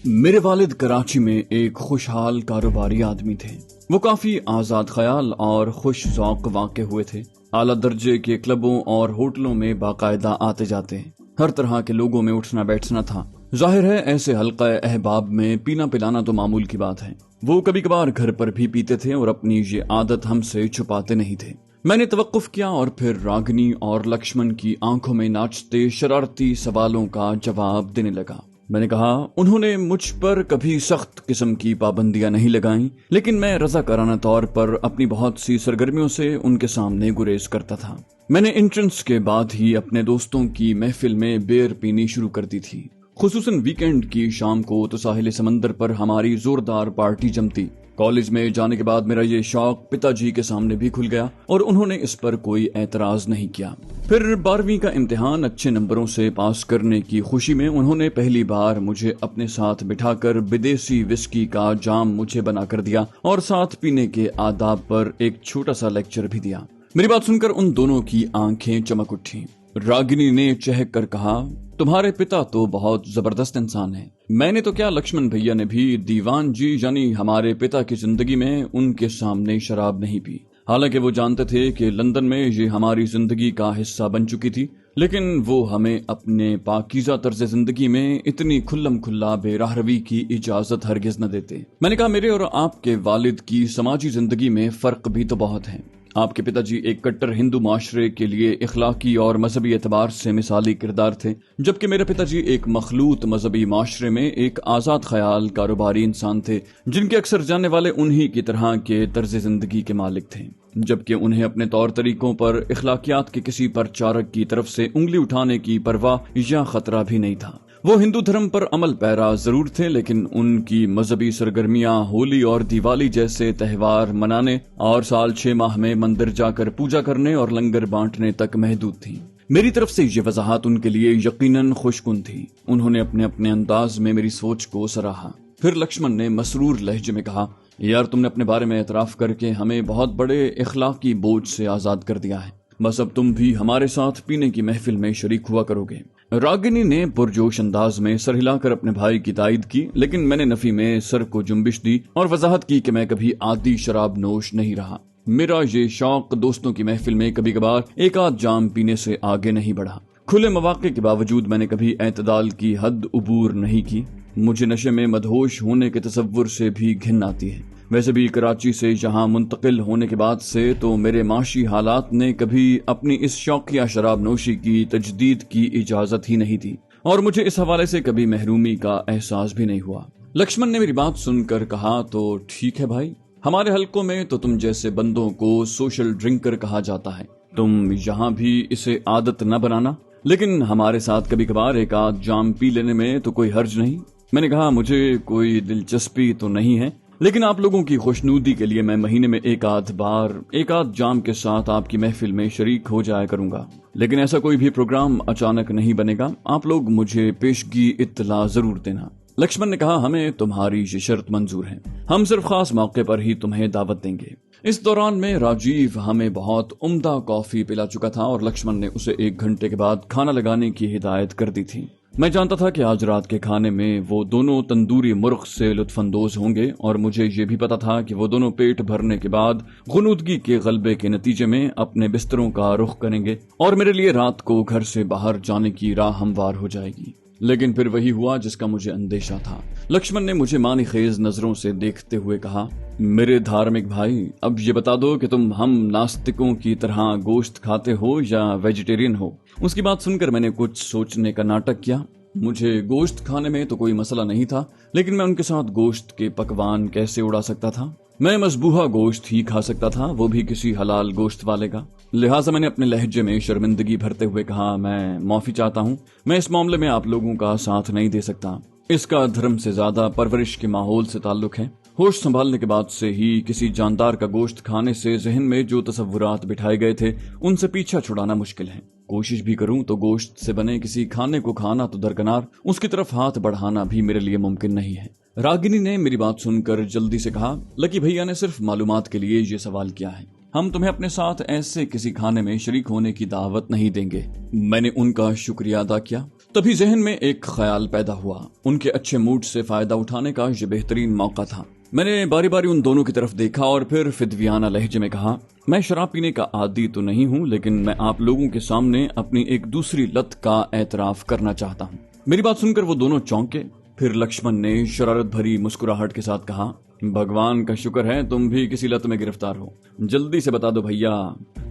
میرے والد کراچی میں ایک خوشحال کاروباری آدمی تھے۔ وہ کافی آزاد خیال اور خوش ذوق واقع ہوئے تھے۔ اعلیٰ درجے کے کلبوں اور ہوٹلوں میں باقاعدہ آتے جاتے، ہر طرح کے لوگوں میں اٹھنا بیٹھنا تھا۔ ظاہر ہے ایسے حلقہ احباب میں پینا پلانا تو معمول کی بات ہے۔ وہ کبھی کبھار گھر پر بھی پیتے تھے اور اپنی یہ عادت ہم سے چھپاتے نہیں تھے۔ میں نے توقف کیا اور پھر راگنی اور لکشمن کی آنکھوں میں ناچتے شرارتی سوالوں کا جواب دینے لگا۔ میں نے کہا انہوں نے مجھ پر کبھی سخت قسم کی پابندیاں نہیں لگائیں، لیکن میں رضاکارانہ طور پر اپنی بہت سی سرگرمیوں سے ان کے سامنے گریز کرتا تھا۔ میں نے انٹرنس کے بعد ہی اپنے دوستوں کی محفل میں بیئر پینی شروع کر دی تھی، خصوصاً ویکینڈ کی شام کو تو ساحل سمندر پر ہماری زوردار پارٹی جمتی۔ کالج میں جانے کے بعد میرا یہ شوق پتا جی کے سامنے بھی کھل گیا اور انہوں نے اس پر کوئی اعتراض نہیں کیا۔ پھر 12ویں کا امتحان اچھے نمبروں سے پاس کرنے کی خوشی میں انہوں نے پہلی بار مجھے اپنے ساتھ بٹھا کر بدیسی وسکی کا جام مجھے بنا کر دیا اور ساتھ پینے کے آداب پر ایک چھوٹا سا لیکچر بھی دیا۔ میری بات سن کر ان دونوں کی آنکھیں چمک اٹھی۔ راگنی نے چہک کر کہا، تمہارے پتا تو بہت زبردست انسان ہیں۔ میں نے تو کیا، لکشمن بھیا نے بھی دیوان جی یعنی ہمارے پتا کی زندگی میں ان کے سامنے شراب نہیں پی۔ حالانکہ وہ جانتے تھے کہ لندن میں یہ ہماری زندگی کا حصہ بن چکی تھی، لیکن وہ ہمیں اپنے پاکیزہ طرز زندگی میں اتنی کھلم کھلا بے راہ روی کی اجازت ہرگز نہ دیتے۔ میں نے کہا میرے اور آپ کے والد کی سماجی زندگی میں فرق بھی تو بہت ہے۔ آپ کے پتا جی ایک کٹر ہندو معاشرے کے لیے اخلاقی اور مذہبی اعتبار سے مثالی کردار تھے، جبکہ میرے پتا جی ایک مخلوط مذہبی معاشرے میں ایک آزاد خیال کاروباری انسان تھے، جن کے اکثر جاننے والے انہی کی طرح کے طرز زندگی کے مالک تھے، جبکہ انہیں اپنے طور طریقوں پر اخلاقیات کے کسی پرچارک کی طرف سے انگلی اٹھانے کی پرواہ یا خطرہ بھی نہیں تھا۔ وہ ہندو دھرم پر عمل پیرا ضرور تھے، لیکن ان کی مذہبی سرگرمیاں ہولی اور دیوالی جیسے تہوار منانے اور سال 6 ماہ میں مندر جا کر پوجا کرنے اور لنگر بانٹنے تک محدود تھیں۔ میری طرف سے یہ وضاحت ان کے لیے یقیناً خوشکن تھی۔ انہوں نے اپنے انداز میں میری سوچ کو سراہا۔ پھر لکشمن نے مسرور لہجے میں کہا، یار تم نے اپنے بارے میں اعتراف کر کے ہمیں بہت بڑے اخلاقی بوجھ سے آزاد کر دیا ہے، بس اب تم بھی ہمارے ساتھ پینے کی محفل میں شریک ہوا کرو گے۔ راگنی نے پرجوش انداز میں سر ہلا کر اپنے بھائی کی تائید کی، لیکن میں نے نفی میں سر کو جنبش دی اور وضاحت کی کہ میں کبھی عادی شراب نوش نہیں رہا۔ میرا یہ شوق دوستوں کی محفل میں کبھی کبھار ایک آدھ جام پینے سے آگے نہیں بڑھا۔ کھلے مواقع کے باوجود میں نے کبھی اعتدال کی حد عبور نہیں کی۔ مجھے نشے میں مدہوش ہونے کے تصور سے بھی گھن آتی ہے۔ ویسے بھی کراچی سے یہاں منتقل ہونے کے بعد سے تو میرے معاشی حالات نے کبھی اپنی اس شوقیہ شراب نوشی کی تجدید کی اجازت ہی نہیں دی، اور مجھے اس حوالے سے کبھی محرومی کا احساس بھی نہیں ہوا۔ لکشمن نے میری بات سن کر کہا، تو ٹھیک ہے بھائی، ہمارے حلقوں میں تو تم جیسے بندوں کو سوشل ڈرنکر کہا جاتا ہے، تم یہاں بھی اسے عادت نہ بنانا، لیکن ہمارے ساتھ کبھی کبھار ایک آدھ جام پی لینے میں تو کوئی حرج نہیں۔ میں نے کہا مجھے کوئی دلچسپی تو نہیں ہے، لیکن آپ لوگوں کی خوشنودی کے لیے میں مہینے میں ایک آدھ بار ایک آدھ جام کے ساتھ آپ کی محفل میں شریک ہو جایا کروں گا، لیکن ایسا کوئی بھی پروگرام اچانک نہیں بنے گا، آپ لوگ مجھے پیشگی اطلاع ضرور دینا۔ لکشمن نے کہا، ہمیں تمہاری یہ شرط منظور ہے، ہم صرف خاص موقع پر ہی تمہیں دعوت دیں گے۔ اس دوران میں راجیو ہمیں بہت عمدہ کافی پلا چکا تھا اور لکشمن نے اسے 1 گھنٹے کے بعد کھانا لگانے کی ہدایت کر دی تھی۔ میں جانتا تھا کہ آج رات کے کھانے میں وہ دونوں تندوری مرغ سے لطف اندوز ہوں گے، اور مجھے یہ بھی پتا تھا کہ وہ دونوں پیٹ بھرنے کے بعد غنودگی کے غلبے کے نتیجے میں اپنے بستروں کا رخ کریں گے اور میرے لیے رات کو گھر سے باہر جانے کی راہ ہموار ہو جائے گی۔ لیکن پھر وہی ہوا جس کا مجھے اندیشہ تھا۔ لکشمن نے مجھے معنی خیز نظروں سے دیکھتے ہوئے کہا، میرے دھارمک بھائی، اب یہ بتا دو کہ تم ہم ناستکوں کی طرح گوشت کھاتے ہو یا ویجیٹیرین ہو؟ اس کی بات سن کر میں نے کچھ سوچنے کا ناٹک کیا۔ مجھے گوشت کھانے میں تو کوئی مسئلہ نہیں تھا، لیکن میں ان کے ساتھ گوشت کے پکوان کیسے اڑا سکتا تھا؟ میں مذبوحہ گوشت ہی کھا سکتا تھا، وہ بھی کسی حلال گوشت والے کا۔ لہٰذا میں نے اپنے لہجے میں شرمندگی بھرتے ہوئے کہا، میں معافی چاہتا ہوں، میں اس معاملے میں آپ لوگوں کا ساتھ نہیں دے سکتا۔ اس کا دھرم سے زیادہ پرورش کے ماحول سے تعلق ہے۔ ہوش سنبھالنے کے بعد سے ہی کسی جاندار کا گوشت کھانے سے ذہن میں جو تصورات بٹھائے گئے تھے ان سے پیچھا چھڑانا مشکل ہے۔ کوشش بھی کروں تو گوشت سے بنے کسی کھانے کو کھانا تو درکنار، اس کی طرف ہاتھ بڑھانا بھی میرے لیے ممکن نہیں ہے۔ راگنی نے میری بات سن کر جلدی سے کہا، لکی بھیا نے صرف معلومات کے لیے یہ سوال کیا ہے، ہم تمہیں اپنے ساتھ ایسے کسی کھانے میں شریک ہونے کی دعوت نہیں دیں گے۔ میں نے ان کا شکریہ ادا کیا۔ तभी जहन में एक ख्याल पैदा हुआ। उनके अच्छे मूड से फायदा उठाने का ये बेहतरीन मौका था। मैंने बारी बारी उन दोनों की तरफ देखा और फिर फिदवियाना लहजे में कहा, मैं शराब पीने का आदी तो नहीं हूँ, लेकिन मैं आप लोगों के सामने अपनी एक दूसरी लत का एतराफ करना चाहता हूँ। मेरी बात सुनकर वो दोनों चौंके। फिर लक्ष्मण ने शरारत भरी मुस्कुराहट के साथ कहा, भगवान का शुक्र है तुम भी किसी लत में गिरफ्तार हो। जल्दी से बता दो भैया,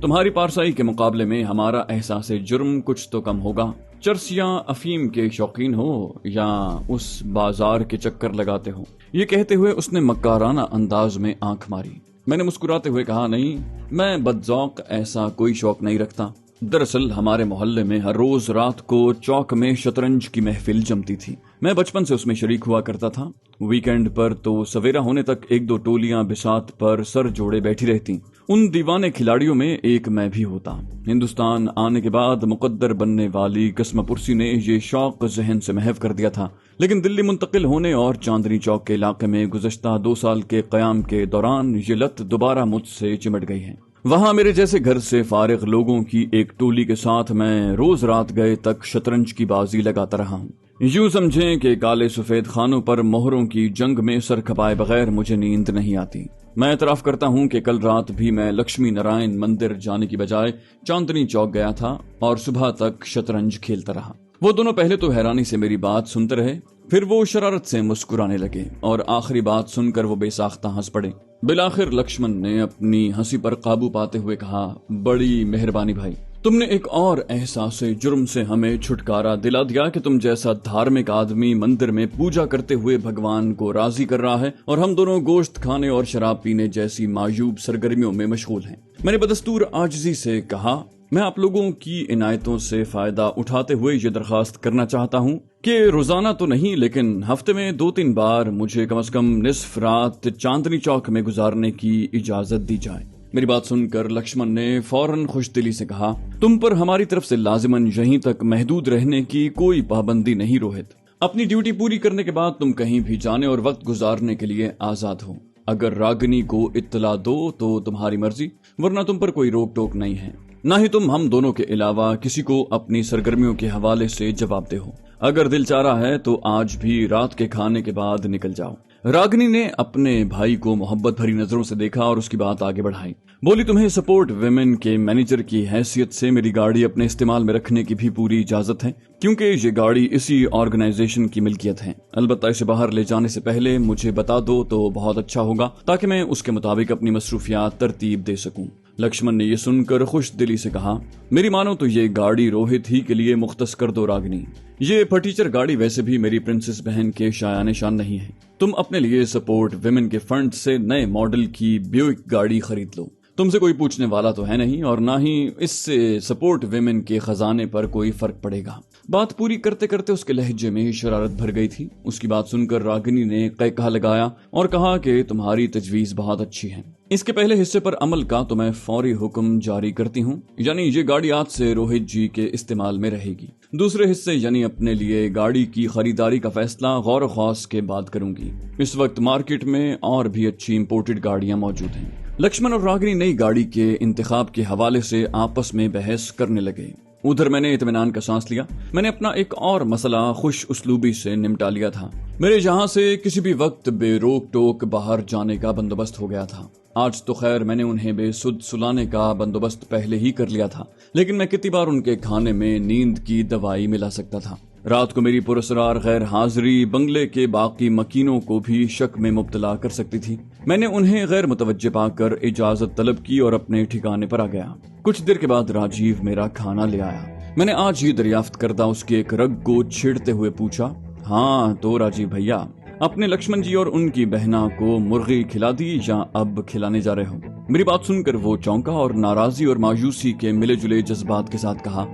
तुम्हारी पारसाई के मुकाबले में हमारा एहसास जुर्म कुछ तो कम होगा। चर्स या अफीम के शौकीन हो या उस बाजार के चक्कर लगाते हो? ये कहते हुए उसने मक्काराना अंदाज में आंख मारी। मैंने मुस्कुराते हुए कहा, नहीं, मैं बदजौक ऐसा कोई शौक नहीं रखता। दरअसल हमारे मोहल्ले में हर रोज रात को चौक में शतरंज की महफिल जमती थी। मैं बचपन से उसमें शरीक हुआ करता था। वीकेंड पर तो सवेरा होने तक एक दो टोलियां बिसात पर सर जोड़े बैठी रहती। उन दीवाने खिलाड़ियों में एक मैं भी होता। हिंदुस्तान आने के बाद मुकद्दर बनने वाली कसमपुरसी ने ये शौक जहन से महव कर दिया था, लेकिन दिल्ली मुंतकिल होने और चांदनी चौक के इलाके में गुज़श्ता 2 साल के क़याम के दौरान ये लत दोबारा मुझसे चिमट गई है। वहां मेरे जैसे घर से फारिग लोगों की एक टोली के साथ मैं रोज रात गए तक शतरंज की बाजी लगाता रहा हूँ। यूं समझें कि काले सफेद खानों पर मोहरों की जंग में सर खपाए बगैर मुझे नींद नहीं आती। मैं एतराफ करता हूँ कि कल रात भी मैं लक्ष्मी नारायण मंदिर जाने की बजाय चांदनी चौक गया था और सुबह तक शतरंज खेलता रहा। वो दोनों पहले तो हैरानी से मेरी बात सुनते रहे, फिर वो शरारत से मुस्कुराने लगे और आखिरी बात सुनकर वो बेसाख्ता हंस पड़े। बिलाखिर लक्ष्मण ने अपनी हंसी पर काबू पाते हुए कहा, बड़ी मेहरबानी भाई, तुमने एक और एहसास जुर्म से हमें छुटकारा दिला दिया कि तुम जैसा धार्मिक आदमी मंदिर में पूजा करते हुए भगवान को राजी कर रहा है और हम दोनों गोश्त खाने और शराब पीने जैसी मायूब सरगर्मियों में मशगूल हैं। मैंने बदस्तूर आजिजी से कहा, मैं आप लोगों की इनायतों से फायदा उठाते हुए ये दरखास्त करना चाहता हूँ कि रोजाना तो नहीं लेकिन हफ्ते में 2-3 बार मुझे कम से कम निस्फ रात चांदनी चौक में गुजारने की इजाजत दी जाए। मेरी बात सुनकर लक्ष्मण ने फौरन खुशदिली से कहा, तुम पर हमारी तरफ से लाजिमन यहीं तक महदूद रहने की कोई पाबंदी नहीं रोहित। अपनी ड्यूटी पूरी करने के बाद तुम कहीं भी जाने और वक्त गुजारने के लिए आजाद हो। अगर रागिनी को इत्तला दो तो तुम्हारी मर्जी, वरना तुम पर कोई रोक टोक नहीं है। न ही तुम हम दोनों के अलावा किसी को अपनी सरगर्मियों के हवाले से जवाब दे हो। अगर दिल चाह रहा है तो आज भी रात के खाने के बाद निकल जाओ। रागिनी ने अपने भाई को मोहब्बत भरी नजरों से देखा और उसकी बात आगे बढ़ाई। बोली, तुम्हें सपोर्ट विमेन के मैनेजर की हैसियत से मेरी गाड़ी अपने इस्तेमाल में रखने की भी पूरी इजाजत है, क्योंकि ये गाड़ी इसी ऑर्गेनाइजेशन की मिल्कियत है। अलबत्ता इसे बाहर ले जाने से पहले मुझे बता दो तो बहुत अच्छा होगा, ताकि मैं उसके मुताबिक अपनी मसरूफियात तरतीब दे सकूं। लक्ष्मण ने यह सुनकर खुश दिली से कहा, मेरी मानो तो ये गाड़ी रोहित ही के लिए मुख्तस कर दो रागिनी। ये फटीचर गाड़ी वैसे भी मेरी प्रिंसेस बहन के शायान शान नहीं है। तुम अपने लिए सपोर्ट विमेन के फंड से नए मॉडल की ब्यूइक गाड़ी खरीद लो। तुमसे कोई पूछने वाला तो है नहीं और ना ही इससे सपोर्ट विमेन के खजाने पर कोई फर्क पड़ेगा। बात पूरी करते करते उसके लहजे में शरारत भर गई थी। उसकी बात सुनकर रागिनी ने कैकहा लगाया और कहा कि तुम्हारी तजवीज बहुत अच्छी है। इसके पहले हिस्से पर अमल का तो मैं फौरी हुक्म जारी करती हूँ, यानी ये गाड़ी आज से रोहित जी के इस्तेमाल में रहेगी। दूसरे हिस्से यानी अपने लिए गाड़ी की खरीदारी का फैसला गौर ख्वास के बाद करूंगी। इस वक्त मार्केट में और भी अच्छी इंपोर्टेड गाड़ियां मौजूद हैं। लक्ष्मण और रागिनी नई गाड़ी के इंतखाब के हवाले से आपस में बहस करने लगे। उधर मैंने इत्मीनान का सांस लिया। मैंने अपना एक और मसला खुश उसलूबी से निपटा लिया था। मेरे यहाँ से किसी भी वक्त बेरोक टोक बाहर जाने का बंदोबस्त हो गया था। आज तो खैर मैंने उन्हें बेसुध सुलाने का बंदोबस्त पहले ही कर लिया था, लेकिन मैं कितनी बार उनके खाने में नींद की दवाई मिला सकता था। रात को मेरी पुरस्कार गैर हाजिरी बंगले के बाकी मकीनों को भी शक में मुब्तला कर सकती थी। मैंने उन्हें गैर मुतवज्जे पाकर इजाजत तलब की और अपने ठिकाने पर आ गया। कुछ देर के बाद राजीव मेरा खाना ले आया। मैंने आज ही दरियाफ्त करदा उसकी एक रग को छेड़ते हुए पूछा, हाँ तो राजीव भैया, अपने लक्ष्मण जी और उनकी बहना को मुर्गी खिला दी या अब खिलाने जा रहे हो? मेरी बात सुनकर वो चौंका और नाराजगी और मायूसी के मिले जुले जज्बात के साथ कहा,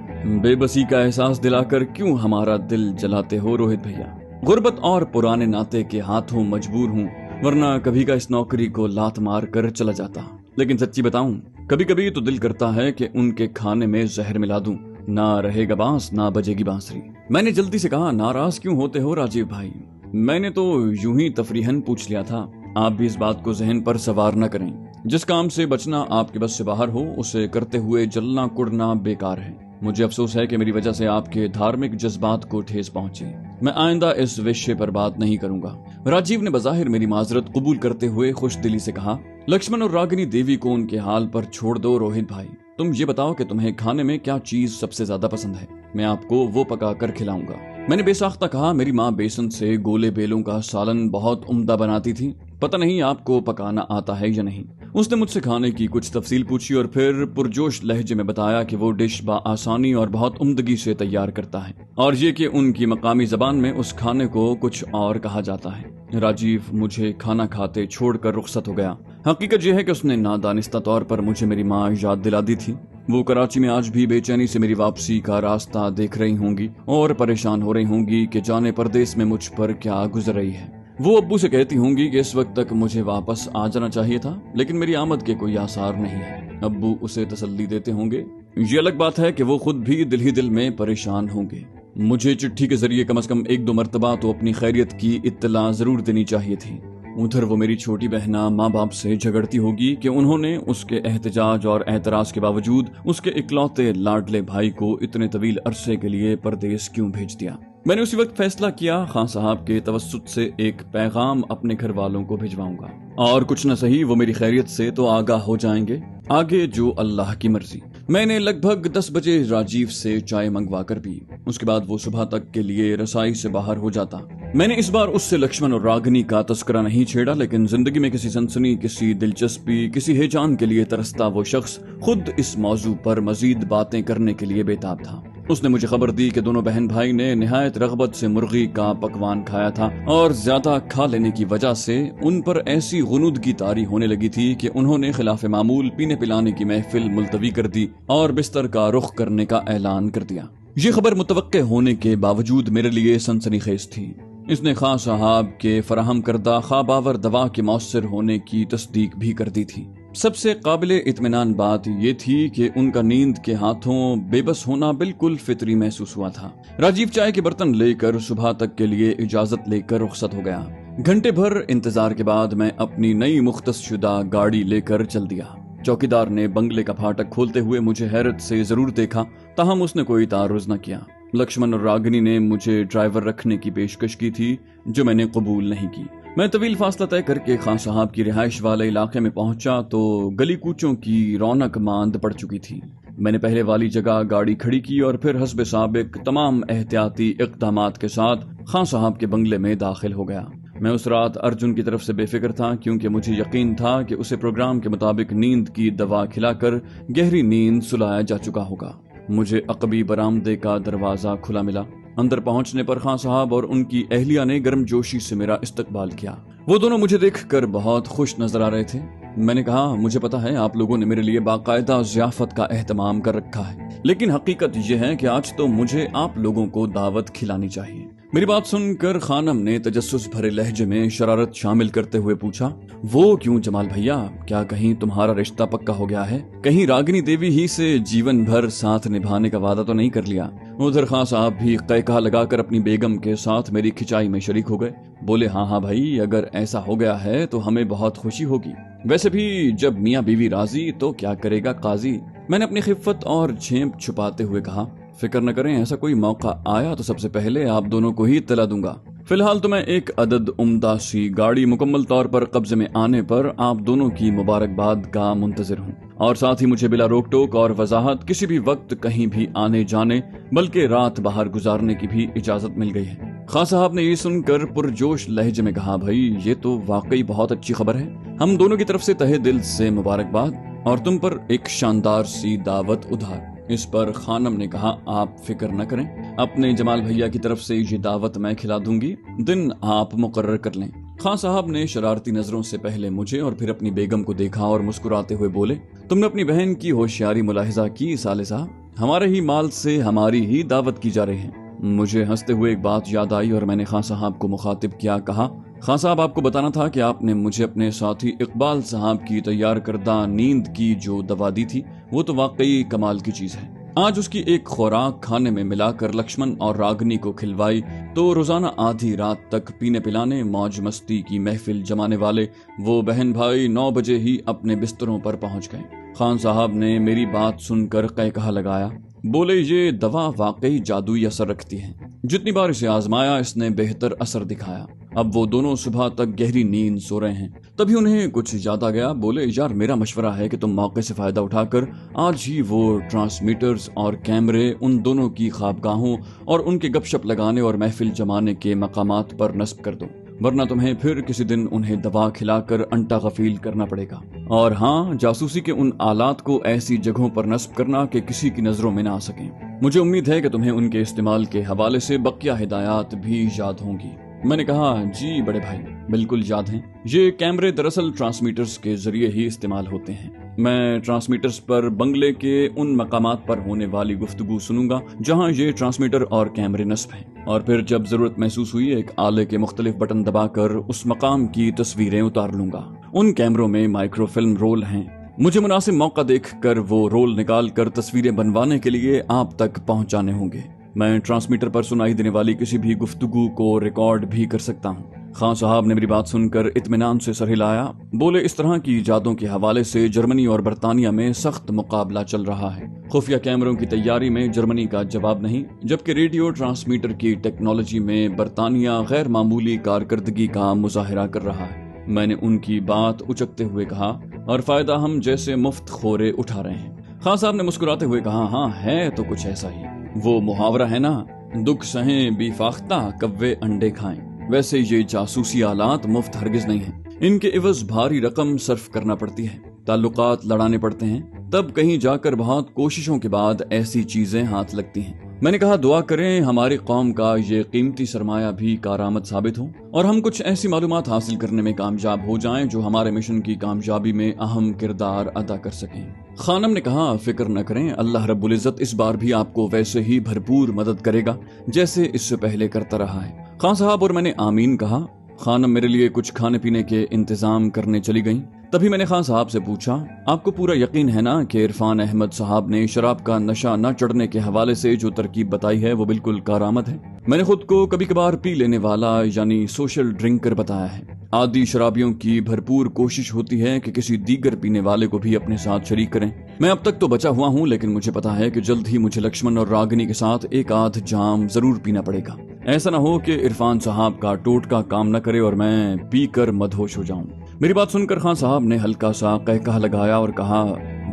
बेबसी का एहसास दिलाकर क्यों हमारा दिल जलाते हो रोहित भैया। गुर्बत और पुराने नाते के हाथों मजबूर हूँ, वरना कभी का इस नौकरी को लात मार कर चला जाता। लेकिन सच्ची बताऊं, कभी कभी तो दिल करता है कि उनके खाने में जहर मिला दूं, ना रहेगा बांस ना बजेगी बांसुरी। मैंने जल्दी से कहा, नाराज क्यों होते हो राजीव भाई? मैंने तो यूं ही तफरीहन पूछ लिया था। आप भी इस बात को जहन पर सवार न करें। जिस काम से बचना आपके बस से बाहर हो, उसे करते हुए जलना कुड़ना बेकार है। مجھے افسوس ہے کہ میری وجہ سے آپ کے دھارمک جذبات کو ٹھیس پہنچی۔ میں آئندہ اس وشے پر بات نہیں کروں گا۔ راجیو نے بظاہر میری معذرت قبول کرتے ہوئے خوش دلی سے کہا، لکشمن اور راگنی دیوی کو ان کے حال پر چھوڑ دو روہت بھائی۔ تم یہ بتاؤ کہ تمہیں کھانے میں کیا چیز سب سے زیادہ پسند ہے، میں آپ کو وہ پکا کر کھلاؤں گا۔ میں نے بے ساختہ کہا، میری ماں بیسن سے گولے بیلوں کا سالن بہت عمدہ بناتی تھی، پتہ نہیں آپ کو پکانا آتا ہے یا نہیں۔ اس نے مجھ سے کھانے کی کچھ تفصیل پوچھی اور پھر پرجوش لہجے میں بتایا کہ وہ ڈش بآسانی اور بہت عمدگی سے تیار کرتا ہے، اور یہ کہ ان کی مقامی زبان میں اس کھانے کو کچھ اور کہا جاتا ہے۔ راجیو مجھے کھانا کھاتے چھوڑ کر رخصت ہو گیا۔ حقیقت یہ ہے کہ اس نے نادانستہ طور پر مجھے میری ماں یاد دلا دی تھی۔ وہ کراچی میں آج بھی بے چینی سے میری واپسی کا راستہ دیکھ رہی ہوں گی اور پریشان ہو رہی ہوں گی کہ جانے پردیس میں مجھ پر کیا گزر رہی ہے۔ وہ ابو سے کہتی ہوں گی کہ اس وقت تک مجھے واپس آ جانا چاہیے تھا، لیکن میری آمد کے کوئی آثار نہیں ہے۔ ابو اسے تسلی دیتے ہوں گے۔ یہ الگ بات ہے کہ وہ خود بھی دل ہی دل میں پریشان ہوں گے۔ مجھے چٹھی کے ذریعے کم از کم 1-2 مرتبہ تو اپنی خیریت کی اطلاع ضرور دینی چاہیے تھی۔ ادھر وہ میری چھوٹی بہنا ماں باپ سے جھگڑتی ہوگی کہ انہوں نے اس کے احتجاج اور اعتراض کے باوجود اس کے اکلوتے لاڈلے بھائی کو اتنے طویل عرصے کے لیے پردیس کیوں بھیج دیا۔ میں نے اسی وقت فیصلہ کیا، خان صاحب کے توسط سے ایک پیغام اپنے گھر والوں کو بھجواؤں گا، اور کچھ نہ صحیح وہ میری خیریت سے تو آگاہ ہو جائیں گے، آگے جو اللہ کی مرضی۔ میں نے لگ بھگ 10 بجے راجیو سے چائے منگوا کر پی، اس کے بعد وہ صبح تک کے لیے رسائی سے باہر ہو جاتا۔ میں نے اس بار اس سے لکشمن اور راگنی کا تذکرہ نہیں چھیڑا، لیکن زندگی میں کسی سنسنی، کسی دلچسپی، کسی ہیجان کے لیے ترستا وہ شخص خود اس موضوع پر مزید باتیں کرنے کے لیے بےتاب تھا۔ اس نے مجھے خبر دی کہ دونوں بہن بھائی نے نہایت رغبت سے مرغی کا پکوان کھایا تھا، اور زیادہ کھا لینے کی وجہ سے ان پر ایسی غنودگی طاری ہونے لگی تھی کہ انہوں نے خلاف معمول پینے پلانے کی محفل ملتوی کر دی اور بستر کا رخ کرنے کا اعلان کر دیا۔ یہ خبر متوقع ہونے کے باوجود میرے لیے سنسنی خیز تھی۔ اس نے خان صاحب کے فراہم کردہ خواباور دوا کے مؤثر ہونے کی تصدیق بھی کر دی تھی۔ سب سے قابل اطمینان بات یہ تھی کہ ان کا نیند کے ہاتھوں بے بس ہونا بالکل فطری محسوس ہوا تھا۔ راجیو چائے کے برتن لے کر صبح تک کے لیے اجازت لے کر رخصت ہو گیا۔ گھنٹے بھر انتظار کے بعد میں اپنی نئی مختص شدہ گاڑی لے کر چل دیا۔ چوکیدار نے بنگلے کا پھاٹک کھولتے ہوئے مجھے حیرت سے ضرور دیکھا، تاہم اس نے کوئی تعارض نہ کیا۔ لکشمن اور راگنی نے مجھے ڈرائیور رکھنے کی پیشکش کی تھی، جو میں نے قبول نہیں کی۔ میں طویل فاصلہ طے کر کے خان صاحب کی رہائش والے علاقے میں پہنچا تو گلی کوچوں کی رونق ماند پڑ چکی تھی۔ میں نے پہلے والی جگہ گاڑی کھڑی کی اور پھر حسب سابق تمام احتیاطی اقدامات کے ساتھ خان صاحب کے بنگلے میں داخل ہو گیا۔ میں اس رات ارجن کی طرف سے بے فکر تھا، کیونکہ مجھے یقین تھا کہ اسے پروگرام کے مطابق نیند کی دوا کھلا کر گہری نیند سلایا جا چکا ہوگا۔ مجھے عقبی برآمدے کا دروازہ کھلا ملا۔ اندر پہنچنے پر خان صاحب اور ان کی اہلیہ نے گرم جوشی سے میرا استقبال کیا۔ وہ دونوں مجھے دیکھ کر بہت خوش نظر آ رہے تھے۔ میں نے کہا، مجھے پتا ہے آپ لوگوں نے میرے لیے باقاعدہ ضیافت کا اہتمام کر رکھا ہے، لیکن حقیقت یہ ہے کہ آج تو مجھے آپ لوگوں کو دعوت کھلانی چاہیے۔ میری بات سن کر خانم نے تجسس بھرے لہجے میں شرارت شامل کرتے ہوئے پوچھا، وہ کیوں جمال بھیا، کیا کہیں تمہارا رشتہ پکا ہو گیا ہے؟ کہیں راگنی دیوی ہی سے جیون بھر ساتھ نبھانے کا وعدہ تو نہیں کر لیا؟ ادھر خان صاحب بھی قہقہ لگا کر اپنی بیگم کے ساتھ میری کھچائی میں شریک ہو گئے۔ بولے، ہاں بھائی، اگر ایسا ہو گیا ہے تو ہمیں بہت خوشی ہوگی۔ ویسے بھی جب میاں بیوی راضی تو کیا کرے گا قاضی؟ میں نے اپنی خفت اور جھیمپ چھپاتے ہوئے کہا، فکر نہ کریں، ایسا کوئی موقع آیا تو سب سے پہلے آپ دونوں کو ہی اطلاع دوں گا۔ فی الحال تو میں ایک عدد عمدہ سی گاڑی مکمل طور پر قبضے میں آنے پر آپ دونوں کی مبارکباد کا منتظر ہوں، اور ساتھ ہی مجھے بلا روک ٹوک اور وضاحت کسی بھی وقت کہیں بھی آنے جانے بلکہ رات باہر گزارنے کی بھی اجازت مل گئی ہے۔ خان صاحب نے یہ سن کر پرجوش لہجے میں کہا، بھائی یہ تو واقعی بہت اچھی خبر ہے، ہم دونوں کی طرف سے تہہ دل سے مبارکباد، اور تم پر ایک شاندار سی دعوت ادھار۔ اس پر خانم نے کہا، آپ فکر نہ کریں، اپنے جمال بھیا کی طرف سے یہ دعوت میں کھلا دوں گی، دن آپ مقرر کر لیں۔ خان صاحب نے شرارتی نظروں سے پہلے مجھے اور پھر اپنی بیگم کو دیکھا اور مسکراتے ہوئے بولے، تم نے اپنی بہن کی ہوشیاری ملاحظہ کی سالے صاحب، ہمارے ہی مال سے ہماری ہی دعوت کی جا رہی ہے۔ مجھے ہنستے ہوئے ایک بات یاد آئی اور میں نے خان صاحب کو مخاطب کیا، کہا، خان صاحب آپ کو بتانا تھا کہ آپ نے مجھے اپنے ساتھی اقبال صاحب کی تیار کردہ نیند کی جو دوا دی تھی وہ تو واقعی کمال کی چیز ہے۔ آج اس کی ایک خوراک کھانے میں ملا کر لکشمن اور راگنی کو کھلوائی تو روزانہ آدھی رات تک پینے پلانے موج مستی کی محفل جمانے والے وہ بہن بھائی 9 بجے ہی اپنے بستروں پر پہنچ گئے۔ خان صاحب نے میری بات سن کر قہقہہ لگایا، बोले ये दवा वाकई जादुई असर रखती है, जितनी बार इसे आजमाया इसने बेहतर असर दिखाया। अब वो दोनों सुबह तक गहरी नींद सो रहे हैं। तभी उन्हें कुछ याद आ गया। बोले यार मेरा मशवरा है कि तुम मौके से फायदा उठाकर आज ही वो ट्रांसमीटर्स और कैमरे उन दोनों की ख्वाबगाहों और उनके गपशप लगाने और महफिल जमाने के मकामात पर नस्ब कर दो, वरना तुम्हें फिर किसी दिन उन्हें दवा खिलाकर अंटा गफील करना पड़ेगा। और हाँ, जासूसी के उन आलात को ऐसी जगहों पर नस्ब करना कि किसी की नजरों में ना आ सकें। मुझे उम्मीद है कि तुम्हें उनके इस्तेमाल के हवाले से बकिया हिदायत भी याद होंगी। मैंने कहा जी बड़े भाई, बिल्कुल याद हैं। ये कैमरे दरअसल ट्रांसमीटर्स के जरिए ही इस्तेमाल होते हैं। मैं ट्रांसमीटर्स पर बंगले के उन मकामात पर होने वाली गुफ्तगू सुनूंगा जहां ये ट्रांसमीटर और कैमरे नस्ब हैं, और फिर जब जरूरत महसूस हुई एक आले के मुख्तलिफ बटन दबाकर उस मकाम की तस्वीरें उतार लूंगा। उन कैमरों में माइक्रोफिल्म रोल हैं। मुझे मुनासिब मौका देखकर वो रोल निकाल कर तस्वीरें बनवाने के लिए आप तक पहुंचाने होंगे। मैं ट्रांसमीटर पर सुनाई देने वाली किसी भी गुफ्तगू को रिकॉर्ड भी कर सकता हूँ। खान साहब ने मेरी बात सुनकर इत्मीनान से सर हिलाया। बोले इस तरह की इजादों के हवाले से जर्मनी और बरतानिया में सख्त मुकाबला चल रहा है। खुफिया कैमरों की तैयारी में जर्मनी का जवाब नहीं, जबकि रेडियो ट्रांसमीटर की टेक्नोलॉजी में बरतानिया गैर मामूली कारकर्दगी का मुजाहिरा कर रहा है। मैंने उनकी बात उचकते हुए कहा, और फायदा हम जैसे मुफ्त खोरे उठा रहे हैं। खान साहब ने मुस्कुराते हुए कहा, हाँ है तो कुछ ऐसा ही। वो मुहावरा है ना, दुख सहें बीफाख्ता कव्वे अंडे खाएं। वैसे ये जासूसी आलात मुफ्त हरगिज नहीं है। इनके इवज भारी रकम सर्फ करना पड़ती है, ताल्लुकात लड़ाने पड़ते हैं, तब कहीं जाकर बहुत कोशिशों के बाद ऐसी चीजें हाथ लगती हैं। मैंने कहा दुआ करें हमारी कौम का ये कीमती सरमाया भी कारआमद साबित हो और हम कुछ ऐसी मालूमात हासिल करने में कामयाब हो जाएं जो हमारे मिशन की कामयाबी में अहम किरदार अदा कर सकें। खानम ने कहा फिक्र न करें, अल्लाह रब्बुल इज्जत इस बार भी आपको वैसे ही भरपूर मदद करेगा जैसे इससे पहले करता रहा है। खान साहब और मैंने आमीन कहा। खानम मेरे लिए कुछ खाने पीने के इंतजाम करने चली गईं। तभी मैंने खान साहब से पूछा, आपको पूरा यकीन है ना कि इरफान अहमद साहब ने शराब का नशा न चढ़ने के हवाले से जो तरकीब बताई है वो बिल्कुल कारआमद है? मैंने खुद को कभी कभार पी लेने वाला यानी सोशल ड्रिंकर बताया है। आदि शराबियों की भरपूर कोशिश होती है कि किसी दीगर पीने वाले को भी अपने साथ शरीक करें। मैं अब तक तो बचा हुआ हूँ, लेकिन मुझे पता है कि जल्द ही मुझे लक्ष्मण और रागिनी के साथ एक आध जाम जरूर पीना पड़ेगा। ऐसा न हो कि इरफान साहब का टोटका काम न करे और मैं पी कर मदहोश हो जाऊं। मेरी बात सुनकर खान साहब ने हल्का सा कहकहा लगाया और कहा,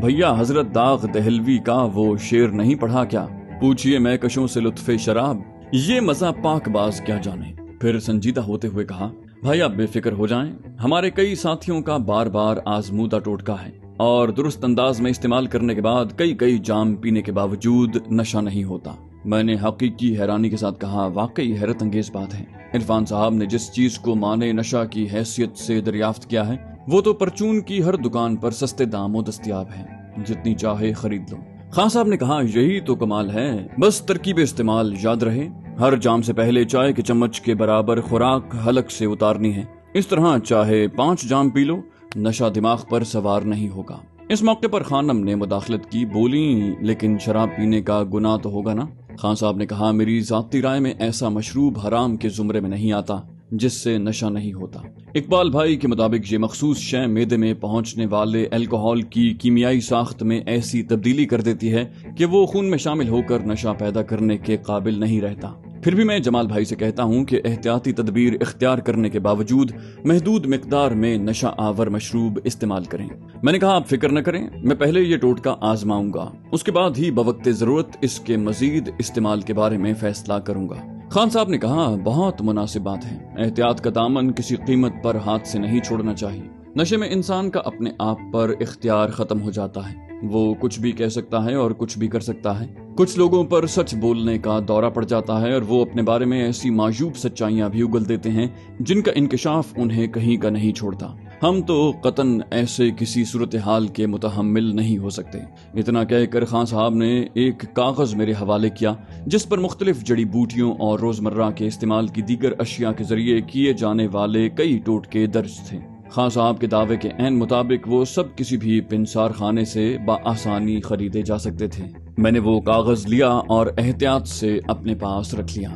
भैया हजरत दाग दहलवी का वो शेर नहीं पढ़ा क्या? पूछिए मैं कशों से लुत्फे शराब, ये मजा पाकबाज क्या जाने। फिर संजीदा होते हुए कहा, भाई आप बेफिक्र हो जाएं, हमारे कई साथियों का बार बार आजमूदा टोटका है और दुरुस्त अंदाज में इस्तेमाल करने के बाद कई जाम पीने के बावजूद नशा नहीं होता। मैंने हकीकी हैरानी के साथ कहा, वाकई हैरत अंगेज बात है। इरफान साहब ने जिस चीज को माने नशा की हैसियत से दरियाफ्त किया है वो तो परचून की हर दुकान पर सस्ते दामों दस्तयाब है, जितनी चाहे खरीद लो। खान साहब ने कहा, यही तो कमाल है, बस तरकीब इस्तेमाल याद रहे। हर जाम से पहले चाय के चम्मच के बराबर खुराक हलक से उतारनी है। इस तरह चाहे 5 जाम पी लो, नशा दिमाग पर सवार नहीं होगा। इस मौके पर खानम ने मुदाखलत की। बोली, लेकिन शराब पीने का गुनाह तो होगा ना? खान साहब ने कहा, मेरी जाती राय में ऐसा मशरूब हराम के जुमरे में नहीं आता जिससे नशा नहीं होता। इकबाल भाई के मुताबिक ये मखसूस शय मेदे में पहुंचने वाले अल्कोहल की कीमियाई साख्त में ऐसी तब्दीली कर देती है कि वो खून में शामिल होकर नशा पैदा करने के काबिल नहीं रहता। फिर भी मैं जमाल भाई से कहता हूँ कि एहतियाती तदबीर इख्तियार करने के बावजूद महदूद मिकदार में नशा आवर मशरूब इस्तेमाल करें। मैंने कहा, आप फिक्र न करें, मैं पहले ये टोटका आजमाऊंगा, उसके बाद ही बवक्ते जरूरत इसके मजीद इस्तेमाल के बारे में फैसला करूंगा। खान साहब ने कहा, बहुत मुनासिब बात है। एहतियात का दामन किसी कीमत पर हाथ से नहीं छोड़ना चाहिए। नशे में इंसान का अपने आप पर इख्तियार खत्म हो जाता है। वो कुछ भी कह सकता है और कुछ भी कर सकता है। कुछ लोगों पर सच बोलने का दौरा पड़ जाता है और वो अपने बारे में ऐसी मायूब सच्चाइयां भी उगल देते हैं जिनका इंकशाफ उन्हें कहीं का नहीं छोड़ता। हम तो कतन ऐसे किसी सूरत हाल के मुतहम्मिल नहीं हो सकते। इतना कहकर खान साहब ने एक कागज मेरे हवाले किया जिस पर मुख्तलिफ जड़ी बूटियों और रोजमर्रा के इस्तेमाल की दीगर अशिया के जरिए किए जाने वाले कई टोटके दर्ज थे। खान साहब के दावे के ऐन मुताबिक वो सब किसी भी पिंसार खाने से बाआसानी खरीदे जा सकते थे। मैंने वो कागज लिया और एहतियात से अपने पास रख लिया।